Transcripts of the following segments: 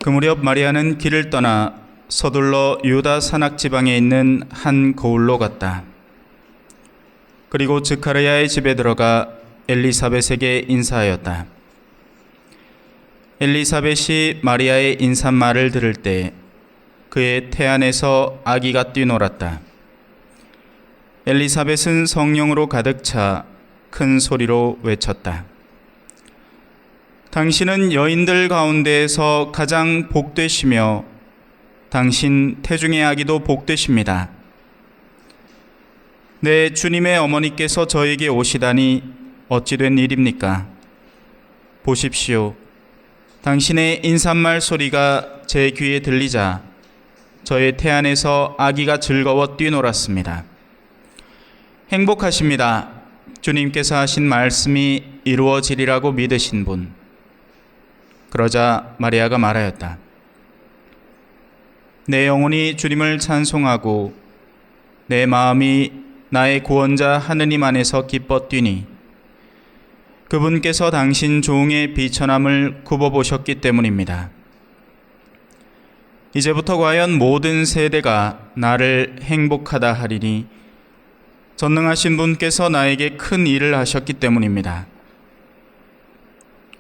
그 무렵 마리아는 길을 떠나 서둘러 유다 산악 지방에 있는 한 고을로 갔다. 그리고 스가랴의 집에 들어가 엘리사벳에게 인사하였다. 엘리사벳이 마리아의 인사말을 들을 때 그의 태안에서 아기가 뛰놀았다. 엘리사벳은 성령으로 가득 차 큰 소리로 외쳤다. 당신은 여인들 가운데에서 가장 복되시며 당신 태중의 아기도 복되십니다. 내 주님의 어머니께서 저에게 오시다니 어찌 된 일입니까? 보십시오. 당신의 인사말 소리가 제 귀에 들리자 저의 태안에서 아기가 즐거워 뛰놀았습니다. 행복하십니다. 주님께서 하신 말씀이 이루어지리라고 믿으신 분. 그러자 마리아가 말하였다. 내 영혼이 주님을 찬송하고 내 마음이 나의 구원자 하느님 안에서 기뻐 뛰니 그분께서 당신 종의 비천함을 굽어보셨기 때문입니다. 이제부터 과연 모든 세대가 나를 행복하다 하리니 전능하신 분께서 나에게 큰 일을 하셨기 때문입니다.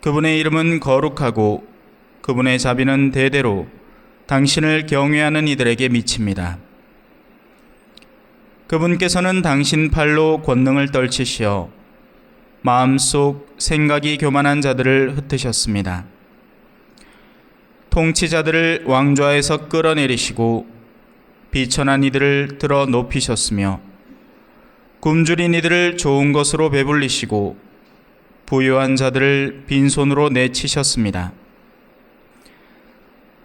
그분의 이름은 거룩하고 그분의 자비는 대대로 당신을 경외하는 이들에게 미칩니다. 그분께서는 당신 팔로 권능을 떨치시어 마음속 생각이 교만한 자들을 흩으셨습니다. 통치자들을 왕좌에서 끌어내리시고 비천한 이들을 들어 높이셨으며 굶주린 이들을 좋은 것으로 배불리시고 부유한 자들을 빈손으로 내치셨습니다.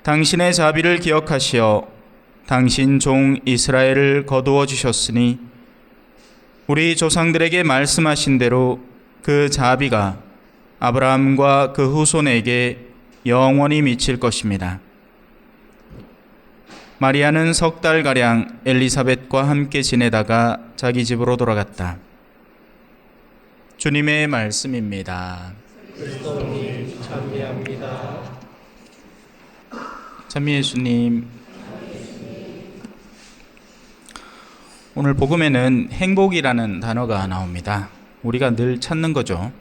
당신의 자비를 기억하시어 당신 종 이스라엘을 거두어 주셨으니 우리 조상들에게 말씀하신 대로 그 자비가 아브라함과 그 후손에게 영원히 미칠 것입니다. 마리아는 석 달가량 엘리사벳과 함께 지내다가 자기 집으로 돌아갔다. 주님의 말씀입니다. 그리스도님 찬미합니다. 찬미 예수님. 오늘 복음에는 행복이라는 단어가 나옵니다. 우리가 늘 찾는 거죠.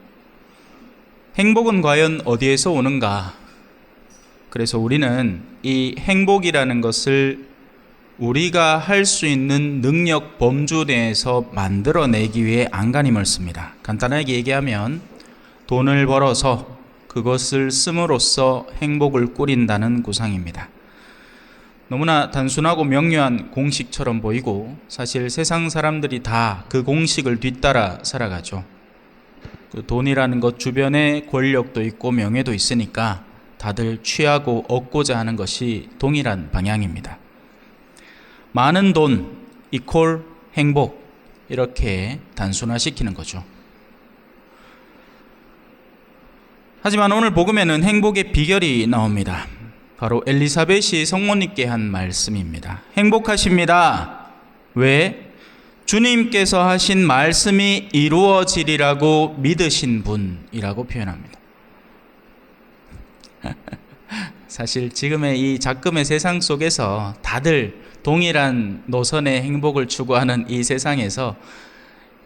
행복은 과연 어디에서 오는가? 그래서 우리는 이 행복이라는 것을 우리가 할 수 있는 능력 범주 내에서 만들어내기 위해 안간힘을 씁니다. 간단하게 얘기하면 돈을 벌어서 그것을 씀으로써 행복을 꾸린다는 구상입니다. 너무나 단순하고 명료한 공식처럼 보이고 사실 세상 사람들이 다 그 공식을 뒤따라 살아가죠. 그 돈이라는 것 주변에 권력도 있고 명예도 있으니까 다들 취하고 얻고자 하는 것이 동일한 방향입니다. 많은 돈 이퀄 행복, 이렇게 단순화시키는 거죠. 하지만 오늘 복음에는 행복의 비결이 나옵니다. 바로 엘리사벳이 성모님께 한 말씀입니다. 행복하십니다. 왜? 주님께서 하신 말씀이 이루어지리라고 믿으신 분이라고 표현합니다. 사실 지금의 이 작금의 세상 속에서 다들 동일한 노선의 행복을 추구하는 이 세상에서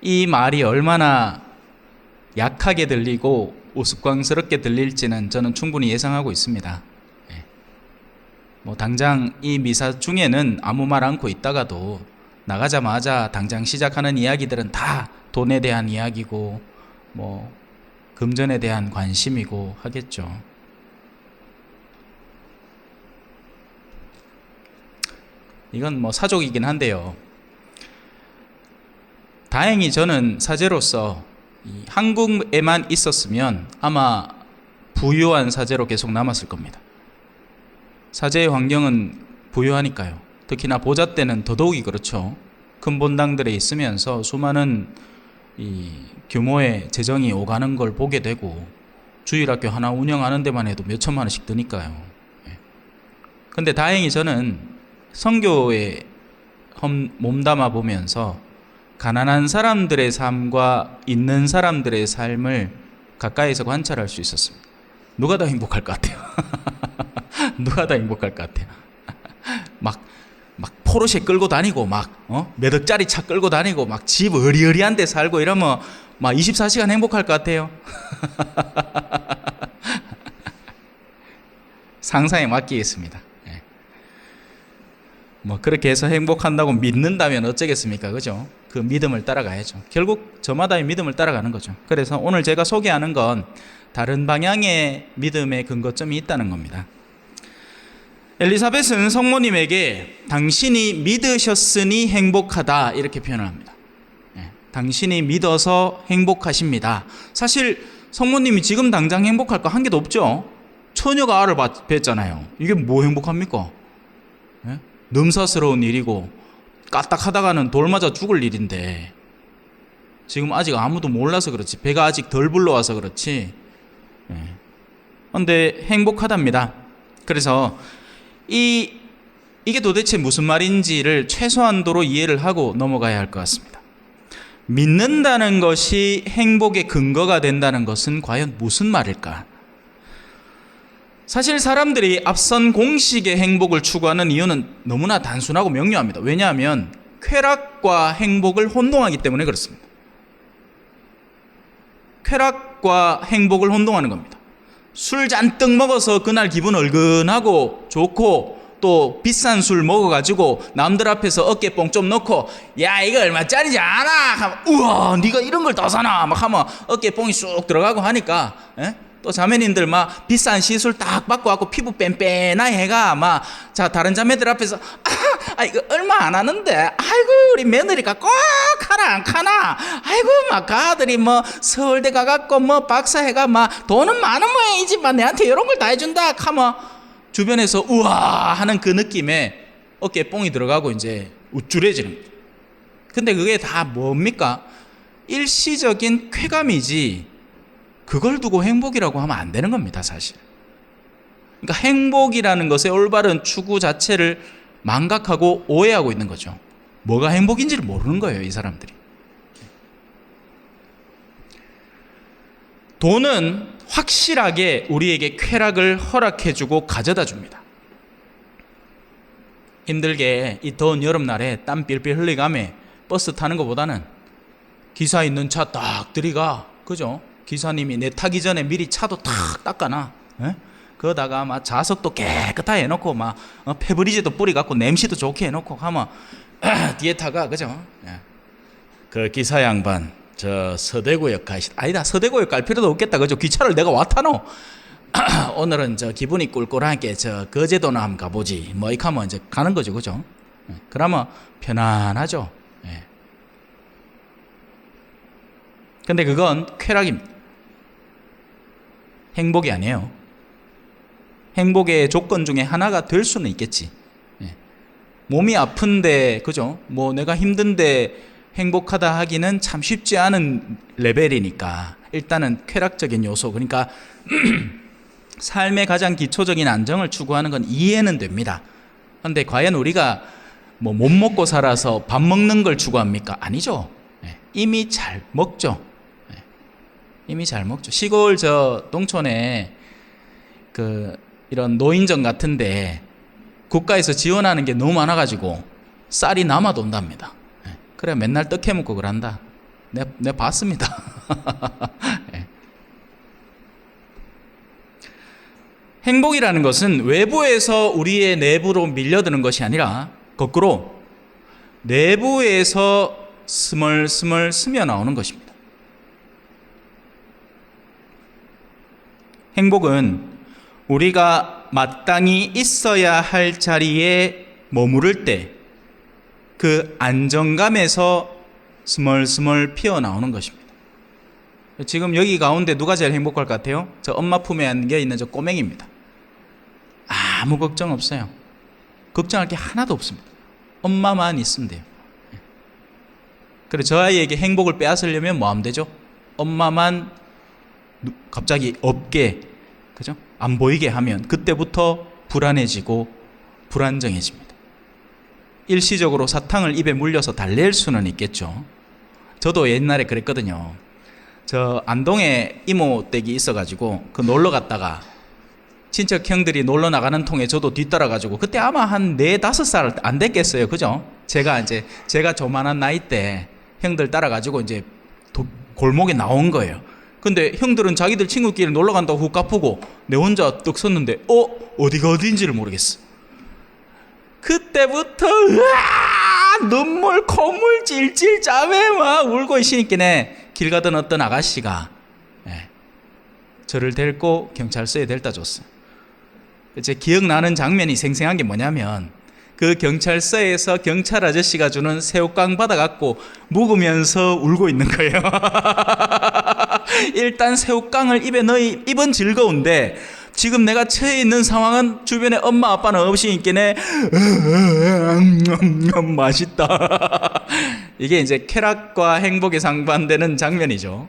이 말이 얼마나 약하게 들리고 우스꽝스럽게 들릴지는 저는 충분히 예상하고 있습니다. 당장 이 미사 중에는 아무 말 않고 있다가도 나가자마자 당장 시작하는 이야기들은 다 돈에 대한 이야기고 금전에 대한 관심이고 하겠죠. 이건 사족이긴 한데요. 다행히 저는 사제로서 한국에만 있었으면 아마 부유한 사제로 계속 남았을 겁니다. 사제의 환경은 부유하니까요. 특히나 보좌 때는 더더욱이 그렇죠. 큰 본당들에 있으면서 수많은 이 규모의 재정이 오가는 걸 보게 되고 주일학교 하나 운영하는 데만 해도 몇 천만 원씩 드니까요. 근데 다행히 저는 선교에 몸담아 보면서 가난한 사람들의 삶과 있는 사람들의 삶을 가까이서 관찰할 수 있었습니다. 누가 더 행복할 것 같아요? 누가 더 행복할 것 같아요? 막 포르쉐 끌고 다니고 몇 억짜리 차 끌고 다니고 막 집 어리어리한 데 살고 이러면 막 24시간 행복할 것 같아요? 상상에 맡기겠습니다. 예. 뭐 그렇게 해서 행복한다고 믿는다면 어쩌겠습니까? 그죠? 그 믿음을 따라가야죠. 결국 저마다의 믿음을 따라가는 거죠. 그래서 오늘 제가 소개하는 건 다른 방향의 믿음의 근거점이 있다는 겁니다. 엘리사벳은 성모님에게 당신이 믿으셨으니 행복하다 이렇게 표현을 합니다. 예, 당신이 믿어서 행복하십니다. 사실 성모님이 지금 당장 행복할 거 한 개도 없죠. 처녀가 알을 뵀잖아요. 이게 뭐 행복합니까? 예? 넘사스러운 일이고 까딱하다가는 돌 맞아 죽을 일인데 지금 아직 아무도 몰라서 그렇지, 배가 아직 덜 불러와서 그렇지. 그런데 행복하답니다. 그래서 이게 도대체 무슨 말인지를 최소한도로 이해를 하고 넘어가야 할 것 같습니다. 믿는다는 것이 행복의 근거가 된다는 것은 과연 무슨 말일까? 사실 사람들이 앞선 공식의 행복을 추구하는 이유는 너무나 단순하고 명료합니다. 왜냐하면 쾌락과 행복을 혼동하기 때문에 그렇습니다. 쾌락과 행복을 혼동하는 겁니다. 술 잔뜩 먹어서 그날 기분 얼근하고 좋고 또 비싼 술 먹어가지고 남들 앞에서 어깨뽕 좀 넣고 야 이거 얼마짜리지 않아 하면 우와 네가 이런 걸 더 사나 막 하면 어깨뽕이 쑥 들어가고 하니까 또 자매님들 막 비싼 시술 딱 받고 갖고 피부 뺀뺀하게 해가 막 자 다른 자매들 앞에서 이거 얼마 안 하는데 아이고 우리 며느리가 꼭 하나 안 카나 아이고 막 가들이 뭐 서울대 가갖고 뭐 박사 해가 막 돈은 많은 모양이지만 내한테 이런 걸 다 해준다 하면 주변에서 우와 하는 그 느낌에 어깨에 뽕이 들어가고 이제 우쭐해지는 거죠. 근데 그게 다 뭡니까? 일시적인 쾌감이지 그걸 두고 행복이라고 하면 안 되는 겁니다, 사실. 그러니까 행복이라는 것의 올바른 추구 자체를 망각하고 오해하고 있는 거죠. 뭐가 행복인지를 모르는 거예요, 이 사람들이. 돈은 확실하게 우리에게 쾌락을 허락해주고 가져다 줍니다. 힘들게 이 더운 여름날에 땀 삘삘 흘리가며 버스 타는 것보다는 기사 있는 차 딱 들이가, 그죠? 기사님이 내 타기 전에 미리 차도 탁 닦아놔. 그러다가 막 자석도 깨끗하게 해놓고 막 페브리즈도 뿌리갖고 냄새도 좋게 해놓고 하면 뒤에 타가, 그죠? 그 기사 양반 저 서대구역 아니다, 서대구역 갈 필요도 없겠다, 그죠? 기차를 내가 왔다노. 오늘은 저 기분이 꿀꿀하게 저 거제도나 한번 가보지 뭐 이렇게 하면 이제 가는 거죠, 그죠? 그러면 편안하죠. 근데 그건 쾌락입니다. 행복이 아니에요. 행복의 조건 중에 하나가 될 수는 있겠지. 몸이 아픈데, 그죠? 뭐 내가 힘든데 행복하다 하기는 참 쉽지 않은 레벨이니까 일단은 쾌락적인 요소, 그러니까 삶의 가장 기초적인 안정을 추구하는 건 이해는 됩니다. 그런데 과연 우리가 뭐 못 먹고 살아서 밥 먹는 걸 추구합니까? 아니죠. 이미 잘 먹죠. 이미 잘 먹죠. 시골 저 농촌에 그 이런 노인정 같은데 국가에서 지원하는 게 너무 많아가지고 쌀이 남아도 온답니다. 그래 맨날 떡 해먹고 그런다. 내 봤습니다. 행복이라는 것은 외부에서 우리의 내부로 밀려드는 것이 아니라 거꾸로 내부에서 스멀스멀 스며 나오는 것입니다. 행복은 우리가 마땅히 있어야 할 자리에 머무를 때 그 안정감에서 스멀스멀 피어나오는 것입니다. 지금 여기 가운데 누가 제일 행복할 것 같아요? 저 엄마 품에 안겨 있는 저 꼬맹이입니다. 아무 걱정 없어요. 걱정할 게 하나도 없습니다. 엄마만 있으면 돼요. 그래 저 아이에게 행복을 빼앗으려면 뭐 하면 되죠? 엄마만 갑자기 없게, 그죠? 안 보이게 하면 그때부터 불안해지고 불안정해집니다. 일시적으로 사탕을 입에 물려서 달랠 수는 있겠죠. 저도 옛날에 그랬거든요. 저 안동에 이모 댁이 있어가지고 그 놀러 갔다가 친척 형들이 놀러 나가는 통에 저도 뒤따라가지고 그때 아마 한 4, 5살 안 됐겠어요. 그죠? 제가 조만한 나이 때 형들 따라가지고 이제 골목에 나온 거예요. 근데 형들은 자기들 친구끼리 놀러 간다고 훅 갚고 내 혼자 떡 섰는데 어디가 어딘지를 모르겠어. 그때부터 눈물 콧물 찔찔 짜매 막 울고 있으니까네 길 가던 어떤 아가씨가 저를 데리고 경찰서에 데려다 줬어요. 제 기억나는 장면이 생생한 게 뭐냐면 그 경찰서에서 경찰 아저씨가 주는 새우깡 받아갖고 묵으면서 울고 있는 거예요. 일단 새우깡을 입에 넣어 입은 즐거운데 지금 내가 처해 있는 상황은 주변에 엄마 아빠는 없으니까네 맛있다. 이게 이제 쾌락과 행복에 상반되는 장면이죠.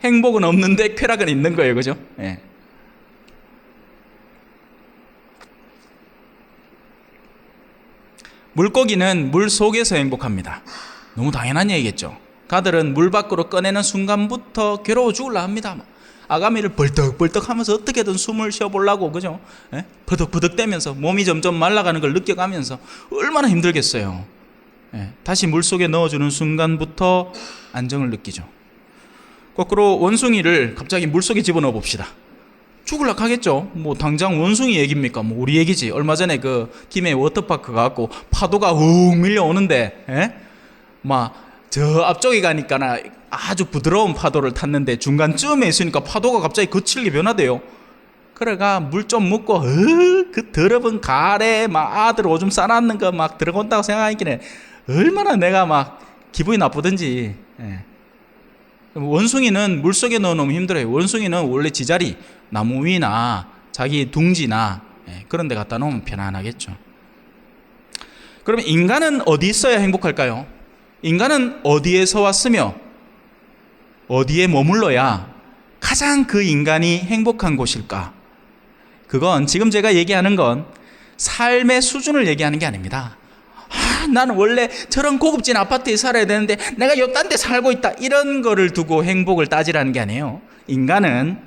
행복은 없는데 쾌락은 있는 거예요. 그죠? 물고기는 물 속에서 행복합니다. 너무 당연한 얘기겠죠. 가들은 물 밖으로 꺼내는 순간부터 괴로워 죽으려 합니다. 아가미를 벌떡벌떡 하면서 어떻게든 숨을 쉬어보려고, 그죠? 버덕버덕 대면서 몸이 점점 말라가는 걸 느껴가면서 얼마나 힘들겠어요. 다시 물 속에 넣어주는 순간부터 안정을 느끼죠. 거꾸로 원숭이를 갑자기 물 속에 집어넣어 봅시다. 죽을락 하겠죠. 뭐 당장 원숭이 얘기입니까? 뭐 우리 얘기지. 얼마 전에 그 김해 워터파크 가고 파도가 훅 밀려오는데, 막 저 앞쪽에 가니까 아주 부드러운 파도를 탔는데 중간쯤에 있으니까 파도가 갑자기 거칠게 변화돼요. 그래가 물 좀 묻고 그 더러운 가래 막 아들 오줌 싸놨는 거 막 들어온다고 생각하니까 얼마나 내가 막 기분이 나쁘든지. 원숭이는 물속에 넣어놓으면 힘들어요. 원숭이는 원래 지자리 나무 위나 자기 둥지나 그런 데 갖다 놓으면 편안하겠죠. 그러면 인간은 어디 있어야 행복할까요? 인간은 어디에서 왔으며 어디에 머물러야 가장 그 인간이 행복한 곳일까? 그건 지금 제가 얘기하는 건 삶의 수준을 얘기하는 게 아닙니다. 나는 원래 저런 고급진 아파트에 살아야 되는데 내가 요딴 데 살고 있다, 이런 거를 두고 행복을 따지라는 게 아니에요. 인간은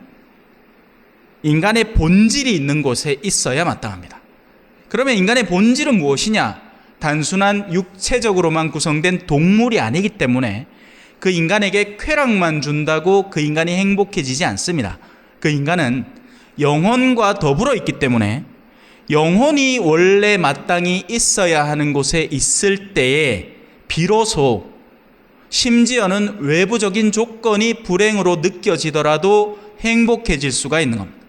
인간의 본질이 있는 곳에 있어야 마땅합니다. 그러면 인간의 본질은 무엇이냐? 단순한 육체적으로만 구성된 동물이 아니기 때문에 그 인간에게 쾌락만 준다고 그 인간이 행복해지지 않습니다. 그 인간은 영혼과 더불어 있기 때문에 영혼이 원래 마땅히 있어야 하는 곳에 있을 때에 비로소 심지어는 외부적인 조건이 불행으로 느껴지더라도 행복해질 수가 있는 겁니다.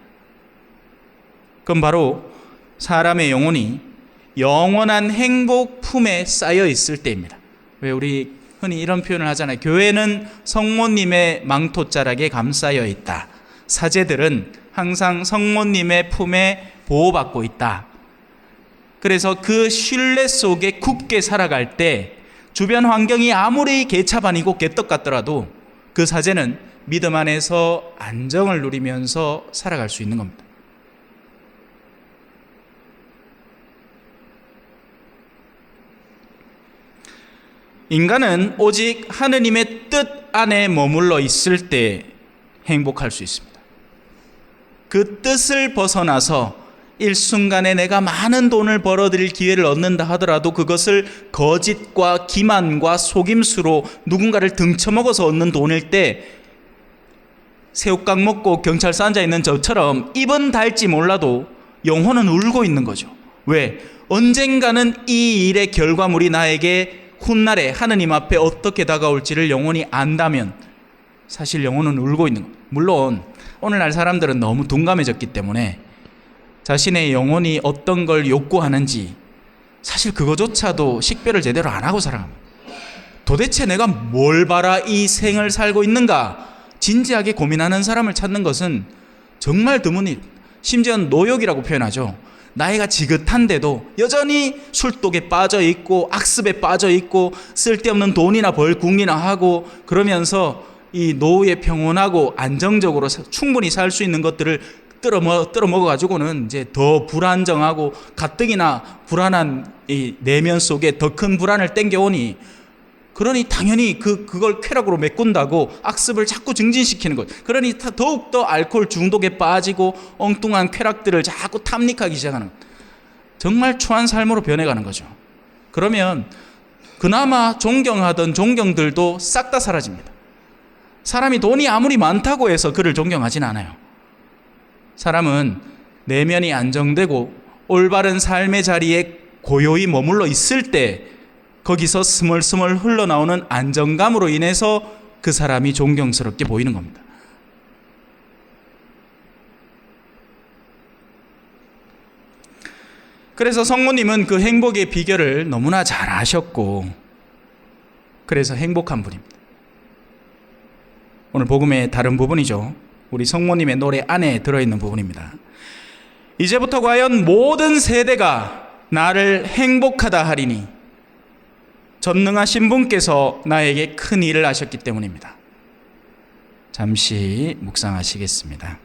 그건 바로 사람의 영혼이 영원한 행복 품에 쌓여 있을 때입니다. 왜 우리 흔히 이런 표현을 하잖아요. 교회는 성모님의 망토자락에 감싸여 있다. 사제들은 항상 성모님의 품에 보호받고 있다. 그래서 그 신뢰 속에 굳게 살아갈 때 주변 환경이 아무리 개차반이고 개떡 같더라도 그 사제는 믿음 안에서 안정을 누리면서 살아갈 수 있는 겁니다. 인간은 오직 하느님의 뜻 안에 머물러 있을 때 행복할 수 있습니다. 그 뜻을 벗어나서 일순간에 내가 많은 돈을 벌어들일 기회를 얻는다 하더라도 그것을 거짓과 기만과 속임수로 누군가를 등쳐먹어서 얻는 돈일 때 새우깡 먹고 경찰서 앉아있는 저처럼 입은 닳지 몰라도 영혼은 울고 있는 거죠. 왜? 언젠가는 이 일의 결과물이 나에게 훗날에 하느님 앞에 어떻게 다가올지를 영혼이 안다면 사실 영혼은 울고 있는 겁니다. 물론 오늘날 사람들은 너무 둔감해졌기 때문에 자신의 영혼이 어떤 걸 욕구하는지 사실 그거조차도 식별을 제대로 안 하고 살아갑니다. 도대체 내가 뭘 바라 이 생을 살고 있는가 진지하게 고민하는 사람을 찾는 것은 정말 드문, 심지어 노욕이라고 표현하죠. 나이가 지긋한데도 여전히 술독에 빠져 있고 악습에 빠져 있고 쓸데없는 돈이나 벌궁리나 하고 그러면서 이 노후에 평온하고 안정적으로 충분히 살 수 있는 것들을 뜯어 먹어 가지고는 이제 더 불안정하고 가뜩이나 불안한 이 내면 속에 더 큰 불안을 땡겨오니 그러니 당연히 그걸 쾌락으로 메꾼다고 악습을 자꾸 증진시키는 거예요. 그러니 더욱더 알코올 중독에 빠지고 엉뚱한 쾌락들을 자꾸 탐닉하기 시작하는 거예요. 정말 추한 삶으로 변해가는 거죠. 그러면 그나마 존경하던 존경들도 싹 다 사라집니다. 사람이 돈이 아무리 많다고 해서 그를 존경하진 않아요. 사람은 내면이 안정되고 올바른 삶의 자리에 고요히 머물러 있을 때 거기서 스멀스멀 흘러나오는 안정감으로 인해서 그 사람이 존경스럽게 보이는 겁니다. 그래서 성모님은 그 행복의 비결을 너무나 잘 아셨고 그래서 행복한 분입니다. 오늘 복음의 다른 부분이죠. 우리 성모님의 노래 안에 들어있는 부분입니다. 이제부터 과연 모든 세대가 나를 행복하다 하리니 전능하신 분께서 나에게 큰 일을 하셨기 때문입니다. 잠시 묵상하시겠습니다.